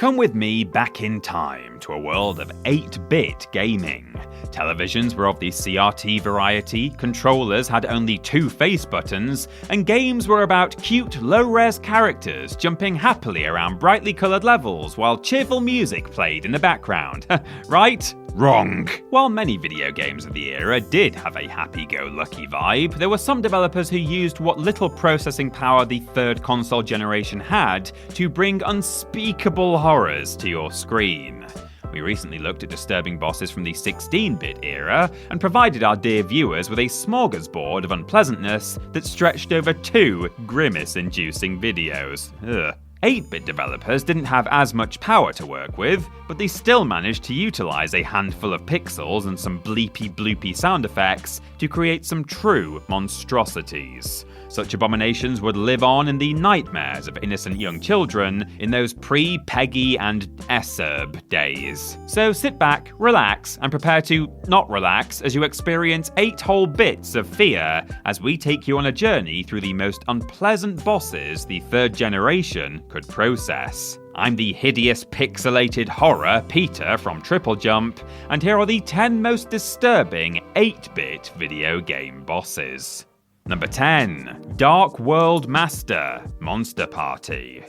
Come with me back in time to a world of 8-bit gaming. Televisions were of the CRT variety, controllers had only 2 face buttons, and games were about cute, low-res characters jumping happily around brightly coloured levels while cheerful music played in the background. Right? Wrong. While many video games of the era did have a happy-go-lucky vibe, there were some developers who used what little processing power the third console generation had to bring unspeakable horrors to your screen. We recently looked at disturbing bosses from the 16-bit era and provided our dear viewers with a smorgasbord of unpleasantness that stretched over 2 grimace-inducing videos. Ugh. 8-bit developers didn't have as much power to work with, but they still managed to utilize a handful of pixels and some bleepy bloopy sound effects to create some true monstrosities. Such abominations would live on in the nightmares of innocent young children in those pre-Peggy and Eserb days. So sit back, relax, and prepare to not relax as you experience 8 whole bits of fear as we take you on a journey through the most unpleasant bosses the third generation could process. I'm the hideous pixelated horror Peter from TripleJump, and here are the 10 most disturbing 8-bit video game bosses. Number 10. Dark World Master, Monster Party.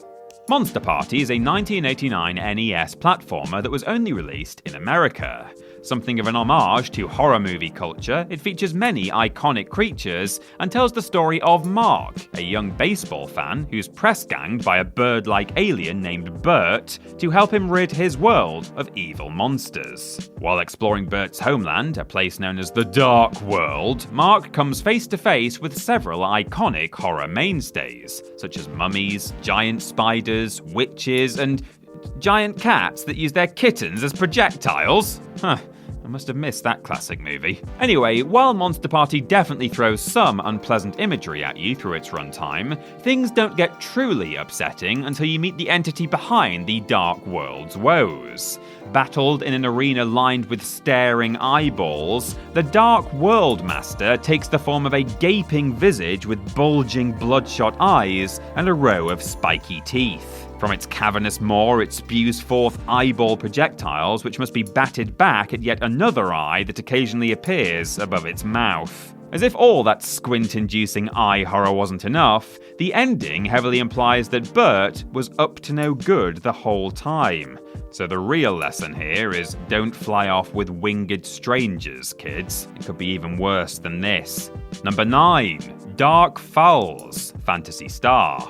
Monster Party is a 1989 NES platformer that was only released in America. Something of an homage to horror movie culture, it features many iconic creatures and tells the story of Mark, a young baseball fan who's press-ganged by a bird-like alien named Bert to help him rid his world of evil monsters. While exploring Bert's homeland, a place known as the Dark World, Mark comes face-to-face with several iconic horror mainstays, such as mummies, giant spiders, witches, and giant cats that use their kittens as projectiles? I must have missed that classic movie. Anyway, while Monster Party definitely throws some unpleasant imagery at you through its runtime, things don't get truly upsetting until you meet the entity behind the Dark World's woes. Battled in an arena lined with staring eyeballs, the Dark World Master takes the form of a gaping visage with bulging bloodshot eyes and a row of spiky teeth. From its cavernous maw, it spews forth eyeball projectiles which must be batted back at yet another eye that occasionally appears above its mouth. As if all that squint-inducing eye horror wasn't enough, the ending heavily implies that Bert was up to no good the whole time. So the real lesson here is don't fly off with winged strangers, kids. It could be even worse than this. Number 9. Dark Fowls, Phantasy Star.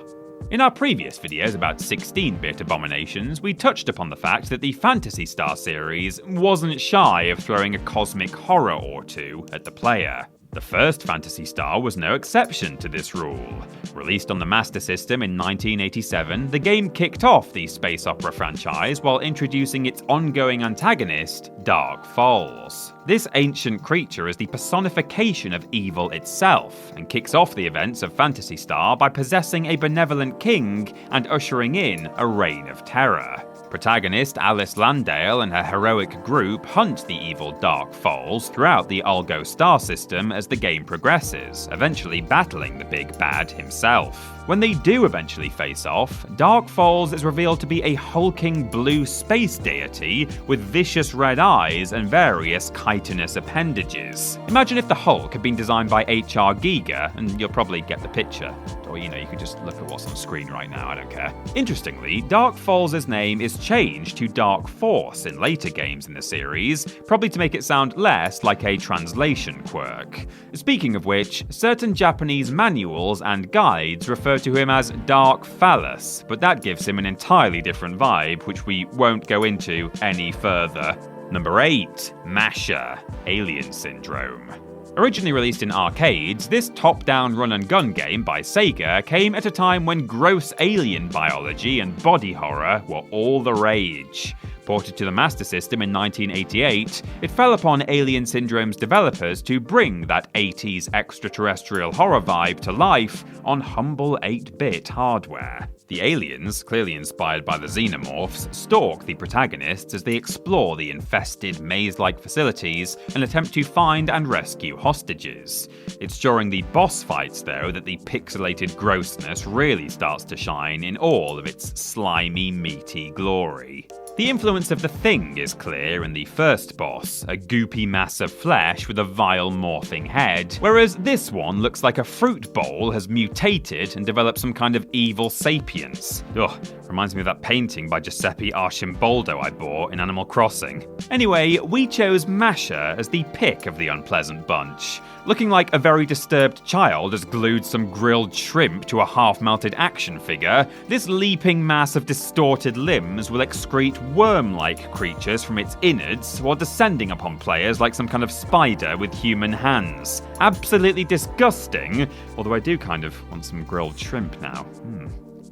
In our previous videos about 16-bit abominations, we touched upon the fact that the Phantasy Star series wasn't shy of throwing a cosmic horror or two at the player. The first Phantasy Star was no exception to this rule. Released on the Master System in 1987, the game kicked off the space opera franchise while introducing its ongoing antagonist, Dark Falls. This ancient creature is the personification of evil itself, and kicks off the events of Phantasy Star by possessing a benevolent king and ushering in a reign of terror. Protagonist Alice Landale and her heroic group hunt the evil Dark Falls throughout the Algo star system as the game progresses, eventually battling the big bad himself. When they do eventually face off, Dark Falls is revealed to be a hulking blue space deity with vicious red eyes and various chitinous appendages. Imagine if the Hulk had been designed by H.R. Giger, and you'll probably get the picture. Or, you could just look at what's on screen right now, I don't care. Interestingly, Dark Falls' name is changed to Dark Force in later games in the series, probably to make it sound less like a translation quirk. Speaking of which, certain Japanese manuals and guides refer to him as Dark Phallus, but that gives him an entirely different vibe, which we won't go into any further. Number 8. Masher, Alien Syndrome. Originally released in arcades, this top-down run-and-gun game by Sega came at a time when gross alien biology and body horror were all the rage. Ported to the Master System in 1988, it fell upon Alien Syndrome's developers to bring that 80s extraterrestrial horror vibe to life on humble 8-bit hardware. The aliens, clearly inspired by the xenomorphs, stalk the protagonists as they explore the infested maze-like facilities and attempt to find and rescue hostages. It's during the boss fights, though, that the pixelated grossness really starts to shine in all of its slimy, meaty glory. The influence of the Thing is clear in the first boss, a goopy mass of flesh with a vile morphing head, whereas this one looks like a fruit bowl has mutated and developed some kind of evil sapience. Ugh, reminds me of that painting by Giuseppe Arcimboldo I bought in Animal Crossing. Anyway, we chose Masha as the pick of the unpleasant bunch. Looking like a very disturbed child has glued some grilled shrimp to a half-melted action figure, this leaping mass of distorted limbs will excrete worm-like creatures from its innards while descending upon players like some kind of spider with human hands. Absolutely disgusting, although I do kind of want some grilled shrimp now.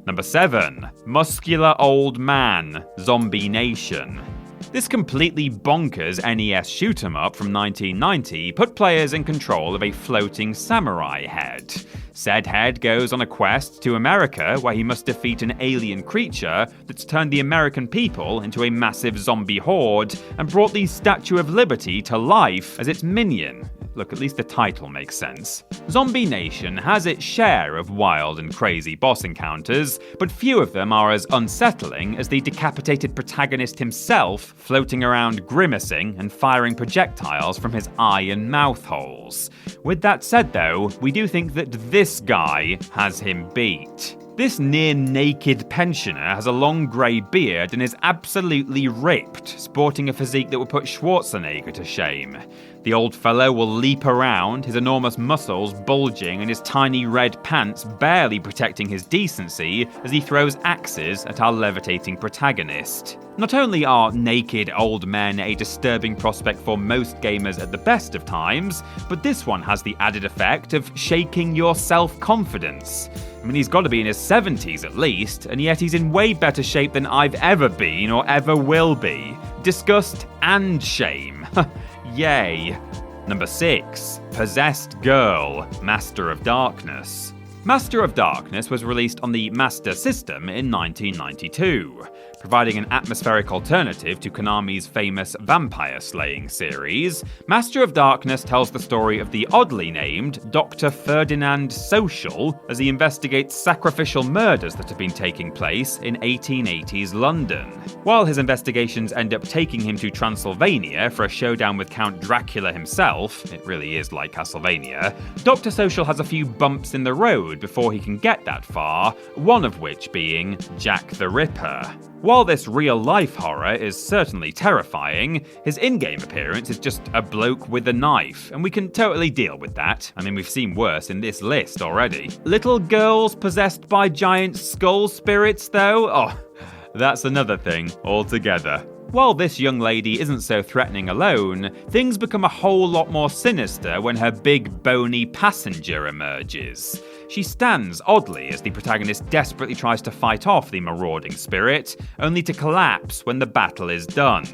Number 7. Muscular Old Man, Zombie Nation. This completely bonkers NES shoot-'em-up from 1990 put players in control of a floating samurai head. Said head goes on a quest to America where he must defeat an alien creature that's turned the American people into a massive zombie horde and brought the Statue of Liberty to life as its minion. Look, at least the title makes sense. Zombie Nation has its share of wild and crazy boss encounters, but few of them are as unsettling as the decapitated protagonist himself floating around grimacing and firing projectiles from his eye and mouth holes. With that said though, we do think that this guy has him beat. This near-naked pensioner has a long grey beard and is absolutely ripped, sporting a physique that would put Schwarzenegger to shame. The old fellow will leap around, his enormous muscles bulging and his tiny red pants barely protecting his decency as he throws axes at our levitating protagonist. Not only are naked old men a disturbing prospect for most gamers at the best of times, but this one has the added effect of shaking your self-confidence. I mean, he's got to be in his 70s at least, and yet he's in way better shape than I've ever been or ever will be. Disgust and shame. Yay. Number 6. Possessed Girl, Master of Darkness. Master of Darkness was released on the Master System in 1992. Providing an atmospheric alternative to Konami's famous vampire-slaying series, Master of Darkness tells the story of the oddly named Dr. Ferdinand Social as he investigates sacrificial murders that have been taking place in 1880s London. While his investigations end up taking him to Transylvania for a showdown with Count Dracula himself, it really is like Castlevania, Dr. Social has a few bumps in the road before he can get that far, one of which being Jack the Ripper. While this real-life horror is certainly terrifying, his in-game appearance is just a bloke with a knife, and we can totally deal with that. I mean, we've seen worse in this list already. Little girls possessed by giant skull spirits, though? Oh, that's another thing altogether. While this young lady isn't so threatening alone, things become a whole lot more sinister when her big bony passenger emerges. She stands oddly as the protagonist desperately tries to fight off the marauding spirit, only to collapse when the battle is done.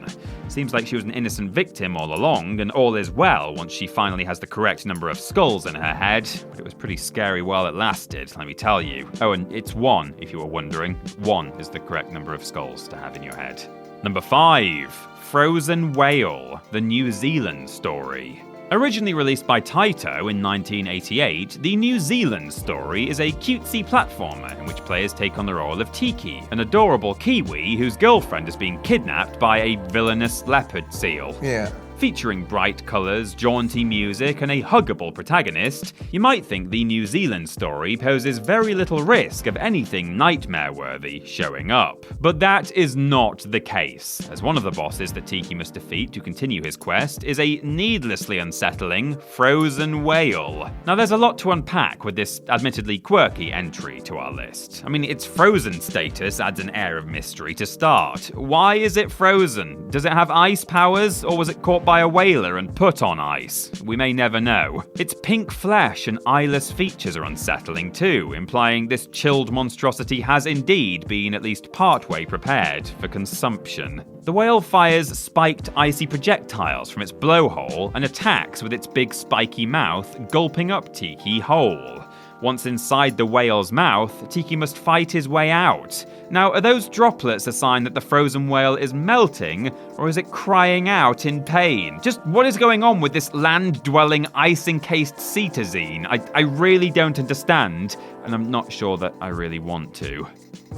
Seems like she was an innocent victim all along, and all is well once she finally has the correct number of skulls in her head, but it was pretty scary while it lasted, let me tell you. Oh, and it's 1, if you were wondering. 1 is the correct number of skulls to have in your head. Number 5. Frozen Whale, the New Zealand story. Originally released by Taito in 1988, the New Zealand story is a cutesy platformer in which players take on the role of Tiki, an adorable Kiwi whose girlfriend is being kidnapped by a villainous leopard seal. Yeah. Featuring bright colours, jaunty music, and a huggable protagonist, you might think the New Zealand story poses very little risk of anything nightmare-worthy showing up. But that is not the case, as one of the bosses that Tiki must defeat to continue his quest is a needlessly unsettling frozen whale. Now there's a lot to unpack with this admittedly quirky entry to our list. I mean, its frozen status adds an air of mystery to start. Why is it frozen? Does it have ice powers, or was it caught by a whaler and put on ice. We may never know. Its pink flesh and eyeless features are unsettling too, implying this chilled monstrosity has indeed been at least partway prepared for consumption. The whale fires spiked icy projectiles from its blowhole and attacks with its big spiky mouth, gulping up Tiki whole. Once inside the whale's mouth, Tiki must fight his way out. Now, are those droplets a sign that the frozen whale is melting, or is it crying out in pain? Just what is going on with this land-dwelling, ice-encased cetazine? I really don't understand, and I'm not sure that I really want to.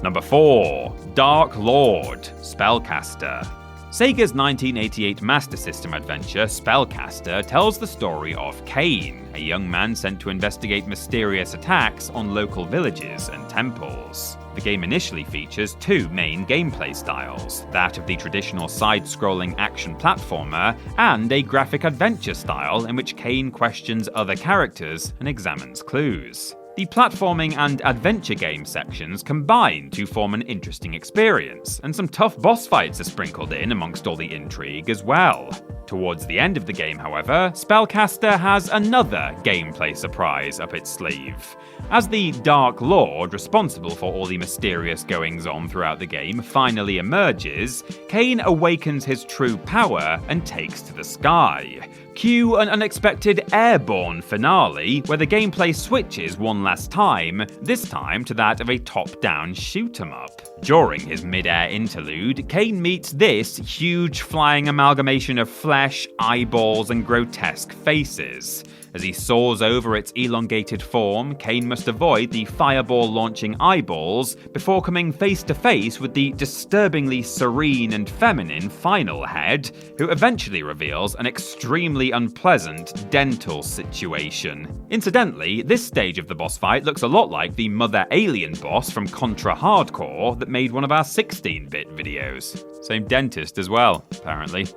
Number 4. Dark Lord, Spellcaster. Sega's 1988 Master System adventure, Spellcaster, tells the story of Cain, a young man sent to investigate mysterious attacks on local villages and temples. The game initially features two main gameplay styles, that of the traditional side-scrolling action platformer, and a graphic adventure style in which Cain questions other characters and examines clues. The platforming and adventure game sections combine to form an interesting experience, and some tough boss fights are sprinkled in amongst all the intrigue as well. Towards the end of the game, however, Spellcaster has another gameplay surprise up its sleeve. As the Dark Lord, responsible for all the mysterious goings-on throughout the game, finally emerges, Cain awakens his true power and takes to the sky. Cue an unexpected airborne finale, where the gameplay switches one last time, this time to that of a top-down shoot-'em-up. During his mid-air interlude, Cain meets this huge flying amalgamation of flesh, eyeballs, and grotesque faces. As he soars over its elongated form, Cain must avoid the fireball-launching eyeballs before coming face-to-face with the disturbingly serene and feminine final head, who eventually reveals an extremely unpleasant dental situation. Incidentally, this stage of the boss fight looks a lot like the Mother Alien boss from Contra Hardcore that made one of our 16-bit videos. Same dentist as well, apparently.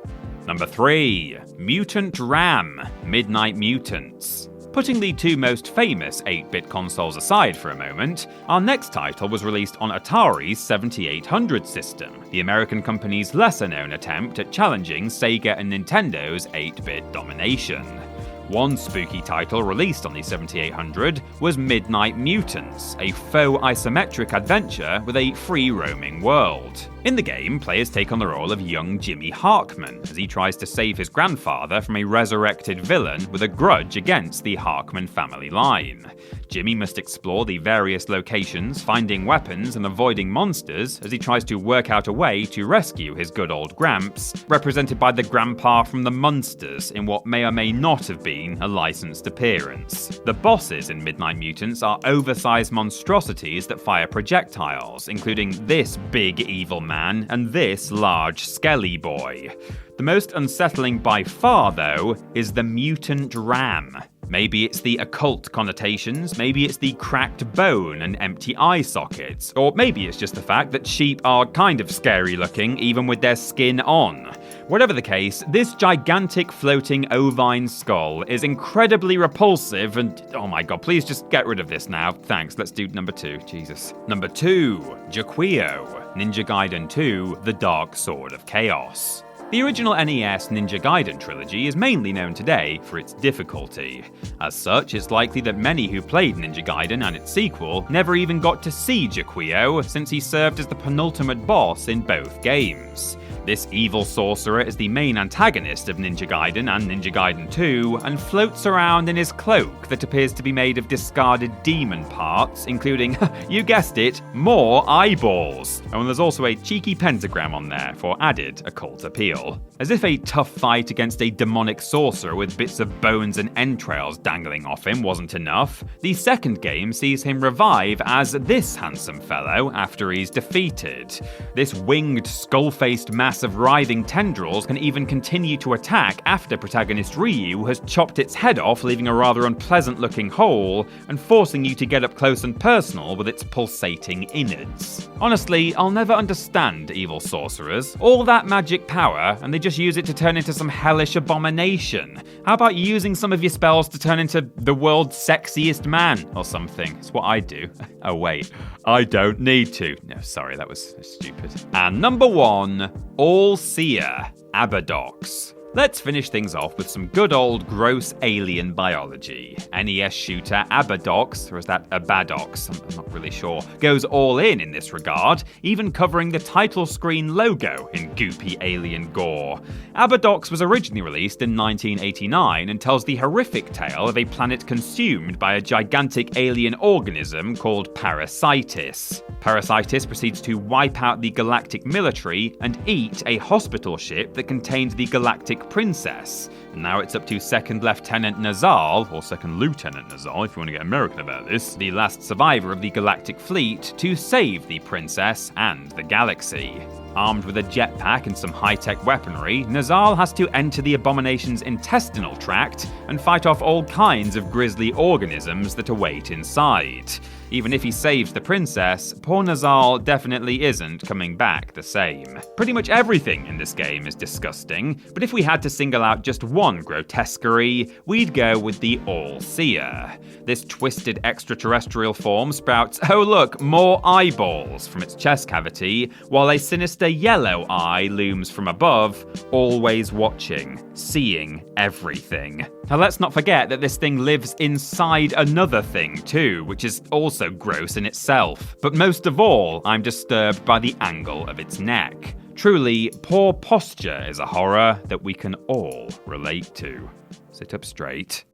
Number 3. Mutant Ram, Midnight Mutants. Putting the two most famous 8-bit consoles aside for a moment, our next title was released on Atari's 7800 system, the American company's lesser-known attempt at challenging Sega and Nintendo's 8-bit domination. One spooky title released on the 7800 was Midnight Mutants, a faux isometric adventure with a free-roaming world. In the game, players take on the role of young Jimmy Harkman as he tries to save his grandfather from a resurrected villain with a grudge against the Harkman family line. Jimmy must explore the various locations, finding weapons and avoiding monsters as he tries to work out a way to rescue his good old Gramps, represented by the grandpa from the Munsters in what may or may not have been a licensed appearance. The bosses in Midnight Mutants are oversized monstrosities that fire projectiles, including this big evil man and this large skelly boy. The most unsettling by far, though, is the mutant ram. Maybe it's the occult connotations, maybe it's the cracked bone and empty eye sockets, or maybe it's just the fact that sheep are kind of scary looking even with their skin on. Whatever the case, this gigantic floating ovine skull is incredibly repulsive and, oh my god, please just get rid of this now. Thanks, let's do number 2, Jesus. Number 2, Jaquio, Ninja Gaiden 2, The Dark Sword of Chaos. The original NES Ninja Gaiden trilogy is mainly known today for its difficulty. As such, it's likely that many who played Ninja Gaiden and its sequel never even got to see Jaquio, since he served as the penultimate boss in both games. This evil sorcerer is the main antagonist of Ninja Gaiden and Ninja Gaiden 2, and floats around in his cloak that appears to be made of discarded demon parts, including, you guessed it, more eyeballs. And there's also a cheeky pentagram on there for added occult appeal. As if a tough fight against a demonic sorcerer with bits of bones and entrails dangling off him wasn't enough, the second game sees him revive as this handsome fellow after he's defeated. This winged, skull-faced mass of writhing tendrils can even continue to attack after protagonist Ryu has chopped its head off, leaving a rather unpleasant-looking hole, and forcing you to get up close and personal with its pulsating innards. Honestly, I'll never understand evil sorcerers. All that magic power, and they just use it to turn into some hellish abomination. How about using some of your spells to turn into the world's sexiest man or something? It's what I do. Oh wait, I don't need to. No, sorry, that was stupid. And number 1, All-Seer, Abadox. Let's finish things off with some good old gross alien biology. NES shooter Abadox, or is that Abadox? I'm not really sure, goes all in this regard, even covering the title screen logo in goopy alien gore. Abadox was originally released in 1989 and tells the horrific tale of a planet consumed by a gigantic alien organism called Parasitis. Parasitis proceeds to wipe out the galactic military and eat a hospital ship that contained the galactic princess. And now it's up to Second Lieutenant Nazal, or Second Lieutenant Nazal if you want to get American about this, the last survivor of the galactic fleet, to save the princess and the galaxy. Armed with a jetpack and some high-tech weaponry, Nazal has to enter the abomination's intestinal tract and fight off all kinds of grisly organisms that await inside. Even if he saves the princess, poor Nazal definitely isn't coming back the same. Pretty much everything in this game is disgusting, but if we had to single out just one grotesquerie, we'd go with the All-Seer. This twisted extraterrestrial form sprouts, oh look, more eyeballs from its chest cavity, while a sinister yellow eye looms from above, always watching, seeing everything. Now let's not forget that this thing lives inside another thing too, which is also gross in itself. But most of all, I'm disturbed by the angle of its neck. Truly, poor posture is a horror that we can all relate to. Sit up straight.